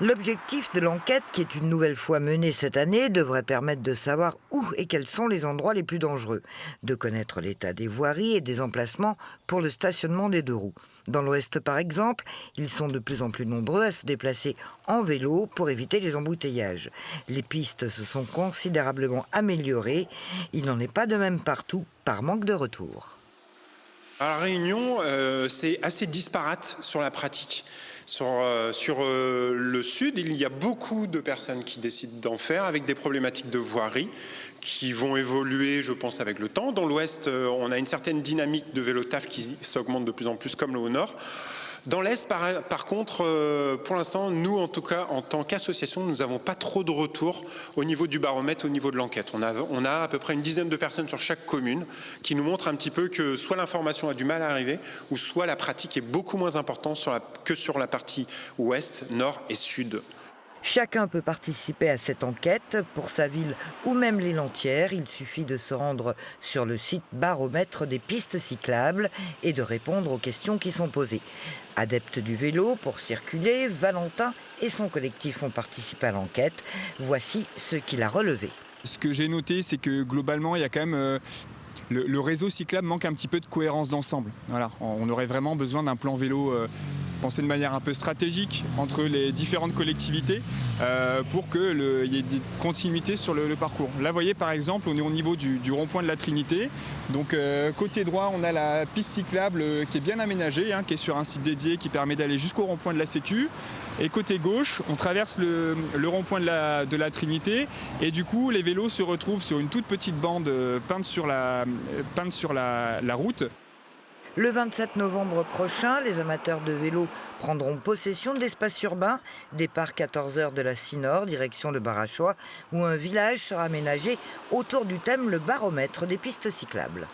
L'objectif de l'enquête, qui est une nouvelle fois menée cette année, devrait permettre de savoir où et quels sont les endroits les plus dangereux, de connaître l'état des voiries et des emplacements pour le stationnement des deux roues. Dans l'Ouest, par exemple, ils sont de plus en plus nombreux à se déplacer en vélo pour éviter les embouteillages. Les pistes se sont considérablement améliorées. Il n'en est pas de même partout, par manque de retour. À La Réunion, c'est assez disparate sur la pratique. Sur le sud, il y a beaucoup de personnes qui décident d'en faire avec des problématiques de voirie qui vont évoluer, je pense, avec le temps. Dans l'ouest, on a une certaine dynamique de vélo-taf qui s'augmente de plus en plus, comme au nord. Dans l'Est, par contre, pour l'instant, nous, en tout cas, en tant qu'association, nous n'avons pas trop de retours au niveau du baromètre, au niveau de l'enquête. On a à peu près une dizaine de personnes sur chaque commune qui nous montrent un petit peu que soit l'information a du mal à arriver, ou soit la pratique est beaucoup moins importante que sur la partie ouest, nord et sud. Chacun peut participer à cette enquête pour sa ville ou même l'île entière. Il suffit de se rendre sur le site baromètre des pistes cyclables et de répondre aux questions qui sont posées. Adepte du vélo pour circuler, Valentin et son collectif ont participé à l'enquête. Voici ce qu'il a relevé. Ce que j'ai noté, c'est que globalement, il y a quand même... Le réseau cyclable manque un petit peu de cohérence d'ensemble. Voilà, on aurait vraiment besoin d'un plan vélo pensé de manière un peu stratégique entre les différentes collectivités pour qu'il y ait des continuités sur le parcours. Là, vous voyez, par exemple, on est au niveau du rond-point de la Trinité. Donc, côté droit, on a la piste cyclable qui est bien aménagée, qui est sur un site dédié qui permet d'aller jusqu'au rond-point de la Sécu. Et côté gauche, on traverse le rond-point de la Trinité. Et du coup, les vélos se retrouvent sur une toute petite bande peinte sur la route. Le 27 novembre prochain, les amateurs de vélo prendront possession de l'espace urbain, départ 14h de la Cinor, direction le Barachois, où un village sera aménagé autour du thème le baromètre des pistes cyclables.